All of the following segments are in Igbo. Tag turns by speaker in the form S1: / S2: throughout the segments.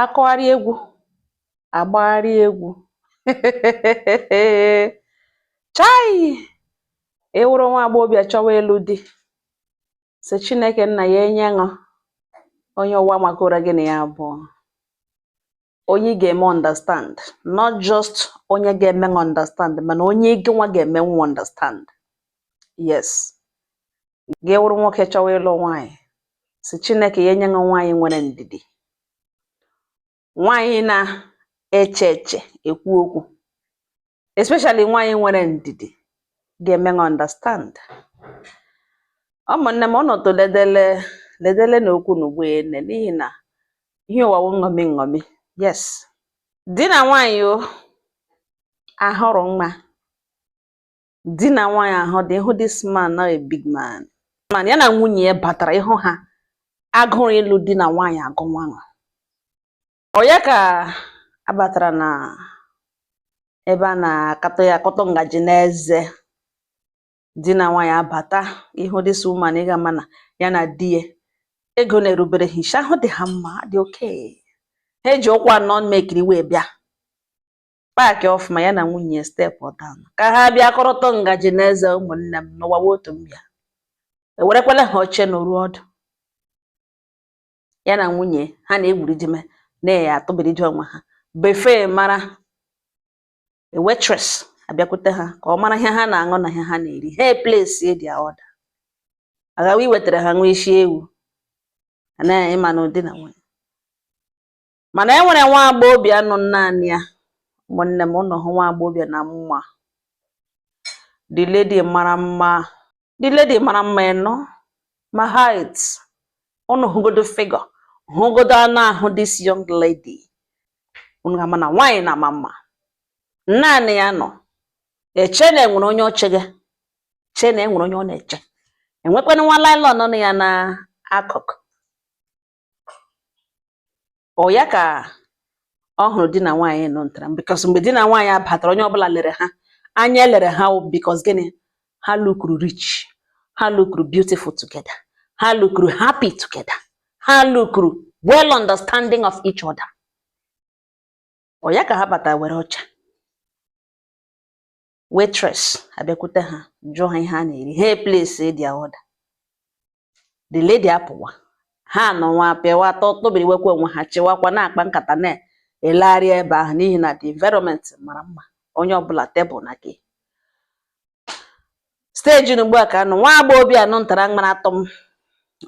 S1: Akụgharị egwu, agbagharị egwu. Chai! Ewuru nwa agbọghọbịa chọwa ịlụ di, sị Chineke nna ya enye ṅụ onye ụwa makora gị na ya abụọ. Onye ị ga-eme understand, not just onye ga-eme ṅụ understand, mana onye gị nwa ga-eme nwa understand. Yes. Gị wụrụ nwoke chọwa ịlụ nwaanyị, sị Chineke ya enye ṅụ nwaanyị nwere ndidi. Nwaanyị na-eche eche ekwu okwu, especially nwaanyị nwere ndidi ga-eme ṅụ understand. Ụmụnne m ọnọdụ ledele na okwu n'ugbo ene n'ihi na ihe ụwa wụ nṅomi nṅomi. Yes. Di na nwaanyị o ahụrụ mma. Di na nwaanyị ahụ dị ịhụ this man na a big man. Man ya na nwunye ya batara ịhụ ha agụrụ ịlụ di na nwaanyị agụ nwa. Ọ ya ka abatara na ebe a na-akatọ ya akọtọ ngaji n'eze. Di na nwaanyị abata ịhụ this woman ị ga-ama na ya na di ya ego na-erubere ha isi, ahụ dị ha mma, dị okay. Ha eji ụkwụ anọ mekiri wee bịa paakị ọfụma ya na nwunye step down ka ha bịa kọrọtọ ngaji n'eze. Ụmụnne m n'ụwa otu m bịa ewerekwala ha oche n'oru ọdụ ya na nwunye ha na-egwuri dime na-eya atụbiri ji onwe ha. Befe mara waitress abịakwute ha ka ọ mara ihe ha na-aṅụ na ihe ha na-eri. Ha place dia order. Agawa iwetara ha nwa isi ewu na ịma na ụdị na nwunye. Mana e nwere nwa agbọghọbịa nọ naanị ya. Ụmụnne m ụnọ hụ nwa agbọghọbịa na mma. The lady mara mma. The lady mara mma eno. Ma height. Ụnụ hụgodo figure. Hụgodo anụ ahụ this young lady. Ụnụ ga-ama na nwaanyị na-ama mma. Naanị ya nọ. Eche na enwere onye oche gị. Che na enwere onye ọ na-eche. Enwekwana nwa nylon nọ ya na akụkụ. Ọ ya ka ọ hụrụ di na nwaanyị nọ ntara because mgbe di na nwaanyị abatara onye ọbụla lere ha anya lere ha because gịnị? Ha look rich, ha look beautiful together, ha look happy together, ha look well understanding of each other. Ọ ya ka ha batara were ọcha. Waitress abịakwute ha jụọ ha ihe ha na-eri. Ha place dia order. The lady apụwa. Ha nọ nwa pịawa tọbiri wekwa onwe ha chịwakwa na-akpa nkata na-elegharị ebe ahụ n'ihi na the environment mara mma. Onye ọbụla tebụl na gị. Steji n'ugbu a ka anọ nwa agbọghọbịa anọ ntara mara atọ m.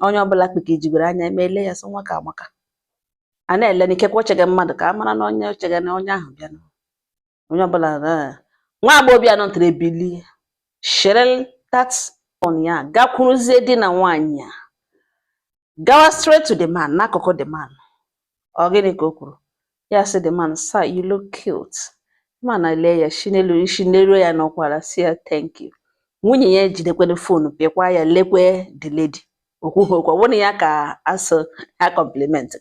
S1: Onye ọbụla kpekejigoro anya emele ya sị nwa ka amaka. A na-ele n'ikekwe ochege mmadụ ka a mara na onye ochege na onye ahụ bịa. Onye ọbụla nwa agbọghọbịa anọ ntara ebili shere that on ya gakwuruzie di na nwaanyị ya. Gawa straight to the man, n'akụkụ the man. Ọ gịnị ka o kwuru? Ya sị the man, sir, you look cute. Man na-ele ya isi n'elu ya n'ọkwara sị ya thank you. Nwunye ya ejidekwere fonu pịakwa ya lekwe the lady. Okwughị okwu, ọ bụrụ ya ka asọ ha compliment.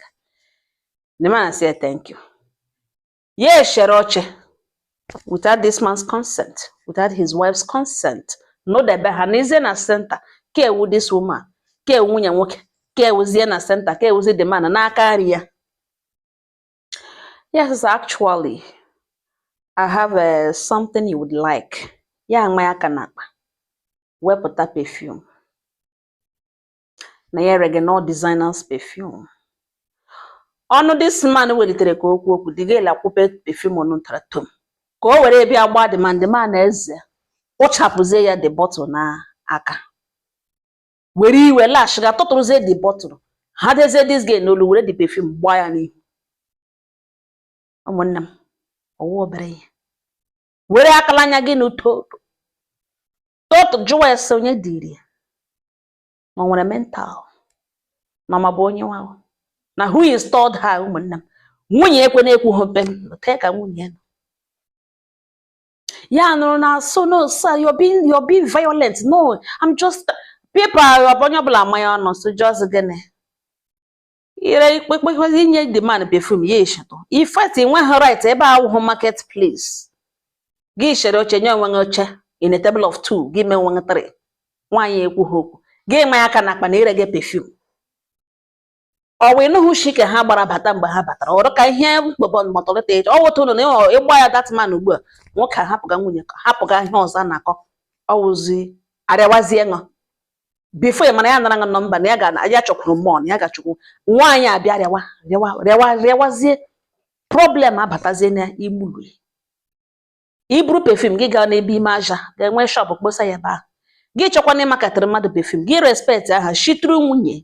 S1: The man sị ya thank you. Ya eshere oche without this man's consent, without his wife's consent. N'odebe ha n'ize na center ka ewu this woman, ka ewu nwunye nwoke. Kewezie na center, kewuzie the man n'aka nri ya. Yes, actually, I have something you would like. Ya nwa aka n'akpa. Wepụta perfume. Na ya Reginald designers perfume. Ọnụ this man welitere ka okwu digela kwupe perfume ọnụ ntara tom. Ka o were bịa gba the man eze. Ụchapụzie ya the bottle na aka. Were iwe lash ga tọtụrụzie the bottle. Ha dezie this girl n'olu were the perfume gbaa ya n'ihu. Ụmụnne m ọwụ obere ihe. Were akala anya gị n'uto. Toto jụwa ese onye dịrị. Ma nwere mental. Na ma bụ onye nwa. Na who installed her ụmụnne m. Nwunye ekwe na-ekwu hope te ka nwunye nọ. Ya nụrụ na so no sir, you're being violent. No, I'm just people onye ọbụla amanya ọnụ so just gịnị. Ire ikpekpe inye the man perfume ya eshato. Ifeati nwe right ebe ahụ marketplace. Gị shere oche nye onwe oche in a table of 2, gị mee onwe 3. Nwaanyị ekwughị okwu. Gị ma aka na akpa na ire gị perfume. ọ wee nụhụ shi ka ha gbara bata mgbe ha batara ọrụ ka ihe mkpọbọ mọtọlịta eji ọ wụtụrụ na ịgba ya datman ugbu a nwoke hapụga nwunye hapụga ihe ọzọ na-akọ ọwụzi arịawazie ṅụ bifo ị mara ya nara ṅụ nọmba na ya chọkwuru mmụọ na ya ga-achọkwu nwaanyị abịa rịawazie problem abatazie na igburu iburu pefum gị gaa n'ebe ime aja ga-enwe shọpụ kposa ya ebe ahụ gị chọkwana ịmakatịrị mmadụ pefum gị respekt aha shitụrụ nwunye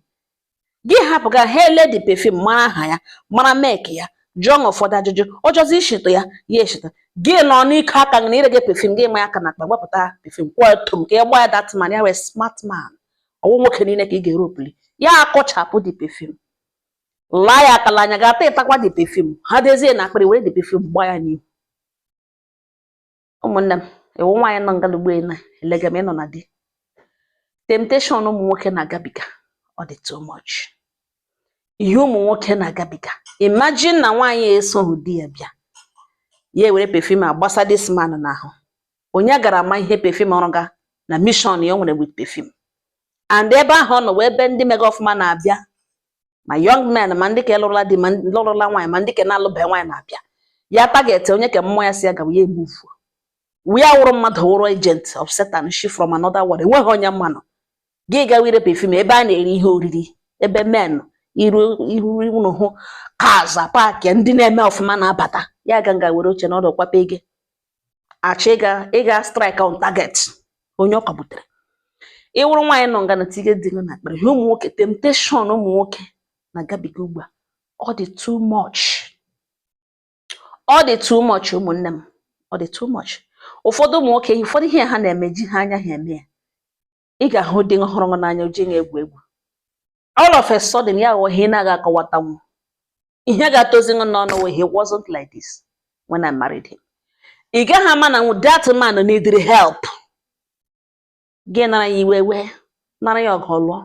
S1: gị hapụga ha ele dị pefum mara aha ya mara mek ya jụọ ụfọdụ ajụjụ ọjọzi ishito ya eshito gị nọ n'ike aka na ire gị pefum gị ma ya aka na akpa gbapụta pefum kwụọ tom ka ya gba ya datman ya wee smart man ọwụ nwoke niile ka ị ga-eropuli ya akọchapụ dị pefum laa ya akala anya ga-ata ịtakwa dị pefum ha dezie na akpịrị were dị pefum gbaa ya n'ihu ụmụnne m ewu nwaanyị nọ ngalugbo na elega m ịnọ na di temptation ụmụ nwoke na-agabiga ọ dị too much ihe ụmụ nwoke na-agabiga imagine na nwaanyị esoghị di ya bịa ya ewere pefum agbasa this man n'ahụ onye gara ama ihe pefum ọrụ ga na mission ya o nwere with pefum and ebe ahụ ọ nọ wee ebe ndị mega ọfụma na-abịa ma young men ma ndị ka lụrụla di ma lụrụla nwaanyị ma ndị ka na-alụbeghị nwaanyị na-abịa ya target onye ka mmụọ ya si ya gawa ya emuvu we awụrụ mmadụ wụrụ agent of Satan she from another world enweghị onye mmanụ gị gawa ire pefum ebe a na-eri ihe oriri ebe men iru unu hụ kaza paakị ndị na-eme ọfụma na-abata ya ga nga were oche n'ọdụ kwape ego achọ ịga strike on target onye ọka butere ịwụrụ nwaanyị nọ nga na tige dị na akpịrị ihe ụmụ nwoke temptation ụmụ nwoke na-agabiga ugbu a ọ dị too much ụmụnne m ọ dị too much ụfọdụ ụmụ nwoke ụfọdụ ihe ha na-eme ji ha anya ha eme ya ị ga-ahụ dị ọhụrụ n'anya oji na-egwu egwu all of a sudden ya ghọọ ihe na-aga akọwatanwu ihe ga-atozi n'ọnụ he wasn't like this when I married him. Ị gaghị ama na that man needed help gị nara ya iwe wee nara ya ọgụ lụọ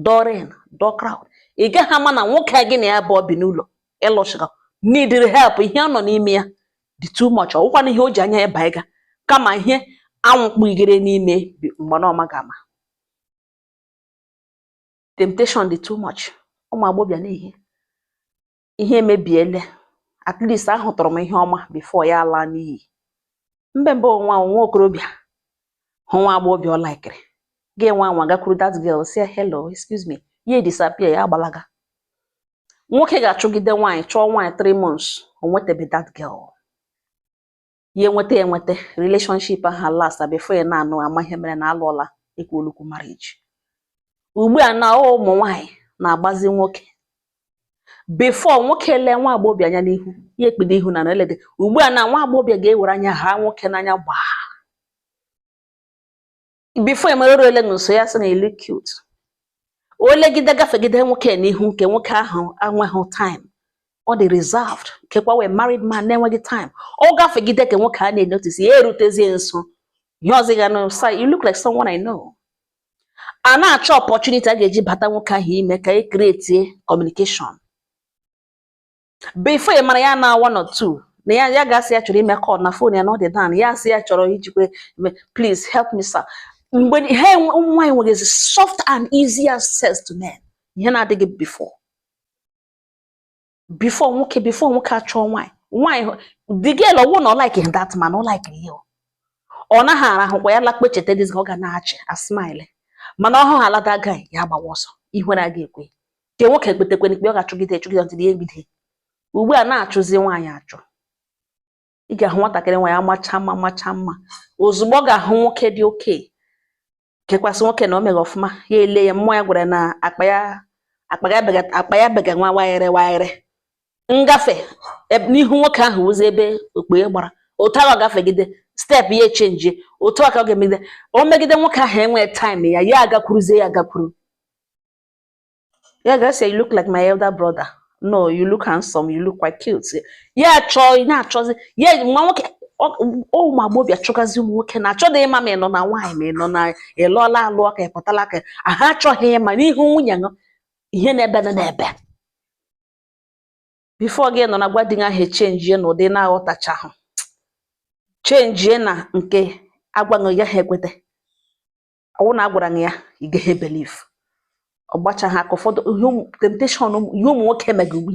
S1: dorin do crowd ị gaghị ama na nwoke gị na ya bụ obi n'ụlọ ịlụchiga needed help ihe ọ nọ n'ime ya dị too much ọwụkwana ihe o ji anya ya baiga kama ihe anwụkpụ igere n'ime mgbe na ọma ga-ama temptation dị too much ụmụ agbọbịa n'ihe ihe emebiele at least ahụtụrụ m ihe ọma before ya laa n'iyi mbe nwa okorobịa hụ nwa agbọbịa ọ laikiri gị nwa gakwuru that girl say hello excuse me ya disappear ya agbalaga nwoke ga-achụgide nwaanyị chọọ nwaanyị 3 months o nwetebe that girl ya enweta relationship ha last before ya na-anụ ama ihe mere na alụọla ekwolukwu marriage ugbu a na ụmụ nwaanyị na-agbazi nwoke before nwoke lee nwa agbọbịa anya n'ihu ya ekpede ihu na elede ugbu a na nwa agbọbịa ga-ewere anya ha nwoke n'anya gbaa before emerụrụ ele nso ya sị na ele cute olegide gafegide nwoke n'ihu nke nwoke ahụ anweghị time ọ dị reserved kekwa wee married man na-enweghị time ọ gafegide ka nwoke a na-enotice ya erutezie nso ihe ọzọ ga na say you look like someone I know a na-achọ opportunity a ga-eji bata nwoke ahụ ime ka e create communication before ị mara ya na 1 or 2 na ya ga-asị ya chọrọ ime call na phone ya na ọ dị down ya asị ya chọrọ ijikwe please help me sir mgbe ihe nwaanyị nwere soft and easy access to men ihe na-adịghị before nwoke achọọ nwaanyị the girl ọwụ na ọ like that man ọ like you ọ naghị arahụkwa ya lakpe cheta dizi ọ ga na-achị a smile mana ọhụ alada guy ya gbawa ọsọ ihere aga ekwe ke nwoke ekpetekwe ikpe ọ ga-achụgide ntị ya egbide ugbu a na-achụzi nwaanyị achọ ị ga-ahụ nwatakịrị nwaanyị macha mma ozugbo ọ ga-ahụ nwoke dị oke kekwasị nwoke na o meghe ọfụma ya ele ya mmụọ ya gwara na akpa ya bega nwa wayere ngafe n'ihu nwoke ahụ ụzọ ebe okpe gbara otu ahụ gafegide step ya echenji otu aka ọ ga-emegide o megide nwoke ahụ enwee time ya agakwuruzie ya agakwuru ya ga-asị you look like my elder brother no you look handsome you look quite cute ya na-achọzi ya nwa nwoke ụmụ agbọbịa chọgazi ụmụ nwoke na-achọdị ịma ma ị nọ na nwaanyị ma ị nọ na ịlụọla alụ aka ịpụtala aka aha achọghị ịma n'ihu nwunye ṅụ ihe na-ebe before gị nọ na gwa di gị ahụ echenjie na ụdị na-aghọtachahụ chenjie na nke agwaghị ya ha ekweta ọwụ na agwara ya ị gaghị believe ọgbacha ha ka ụfọdụ temptation ihe ụmụ nwoke megbu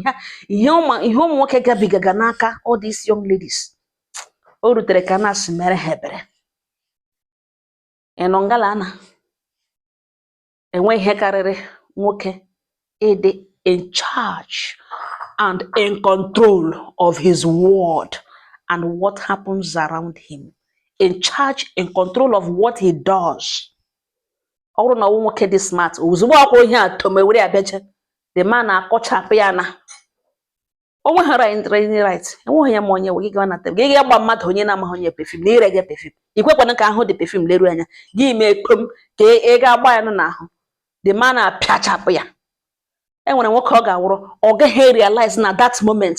S1: ihe ụmụ nwoke gabigaga n'aka all these young ladies. O rutere ka na-asị mere ha ebere. Ịnụ ngala na enwe ihe karịrị nwoke ịdị in charge and in control of his word and what happens around him. In charge, in control of what he does. Ọ bụrụ na nwoke dị smart, ozugbo ọkwa ihe atọ were abịaje, the man na-akọchapụ ya na o nweghara right. Enweghị ya ma onye gị gawa na gị gba mmadụ onye na-amaghị onye perfume na ire gị perfume. Ikwekwana ka ahụ dị perfume leruo anya gị mee kom ka ị ga-agba ya n'ahụ. The man na-apịachapụ ya. Enwere nwoke ọ ga-awụrụ, ọ gaghị realize na that moment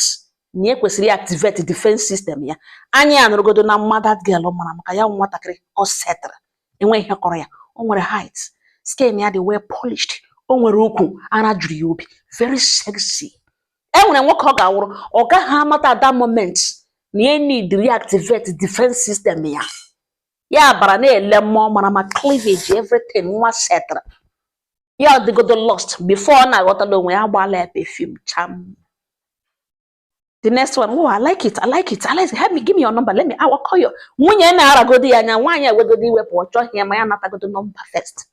S1: na kwesịrị activate defense system ya. Anya ya nụrụgodo na mma that girl mara maka ya nwatakịrị ọ setara. Enwe ihe kọrọ ya. O nwere height, skin ya dị well polished. O nwere ukwu, ara juru ya obi, very sexy. Enwere nwoke ọ ga-awụrụ, ọ gaghị amata at that moment na ya need reactivate defense system ya. Ya bara na-ele mmụọ mara ma cleavage everything nwa setara. Ya dịgodo lost before ọ na-aghọtala onwe ya agbaala ya perfume cham. The next one, oh, I like it. Help me, give me your number. I will call you. Nwunye na-aragodi ya anya, nwaanyị ewegodi iwepụ ọ chọghị ya ma ya natagodo number first.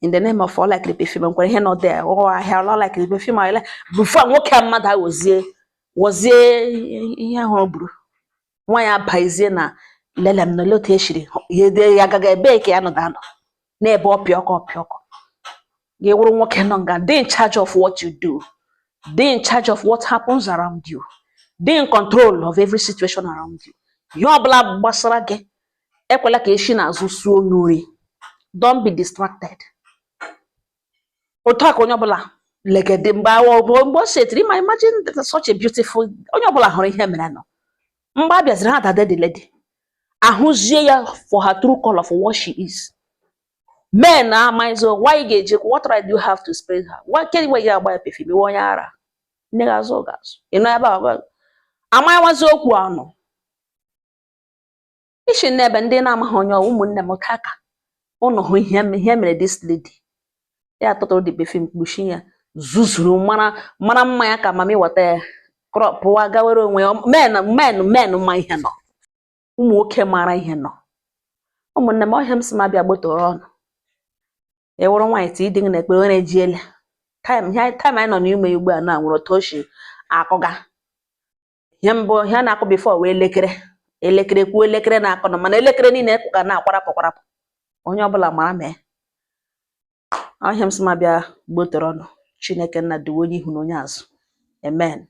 S1: In the name of all like the perfume, nkwere ihe nọ there. Oh, I all like the perfume. I like before nwoke mmadụ wozie ihe ahụ buru. Nwaanyị abaizie na lele m n'otu eshiri. Ya gaga ebe ka ya nọ danọ. Na-ebe ọpịọkọ. Gị wụrụ nwoke nọ nga, dey in charge of what you do. Be in charge of what happens around you. Be in control of every situation around you. Ihe ọbụla gbasara gị, ekwela ka eshi n'azụ suo n'ori. Don't be distracted. Otu a ka onye ọbụla legede mgbe o setiri ma imagine such a beautiful onye ọbụla hụrụ ihe mere nọ. Mgbe a bịaziri ha dade the lady. Ahụzie ya for her true color for what she is. Men amaghịzi why ga-eji what right do you have to spray her? What can we ya agba perfume onye ara? Nne ga-azụ ga-azụ. Ị nọ ebe a amaghịwazi okwu anụ. Ishi n'ebe ndị na-amaghị onye ụmụnne m kaka ụnụ hụ ihe mere this lady. Ya tọtụrụ dị perfume kpuchi ya zuzuru mara mma ya ka mami weta ya pụwa gawere onwe ya. Men ma ihe nọ. Ụmụ nwoke mara ihe nọ. Ụmụnne m ọhịa m si ma bịa gbotoro ọnụ. Ewuru nwaanyị ti ịdị na ekpere onye ejiele. Time anyị nọ n'ime ugbu a na nwere otu oshi akụga. Ihe mbụ ihe na-akụ before wee elekere kwuo elekere na-akọ nọ mana elekere niile ekụga na-akwarapụ. Onye ọbụla mara mee. Ọhịa m si ma bịa gbotoro ọnụ. Chineke nna duwe onye ihu na onye azụ. Amen.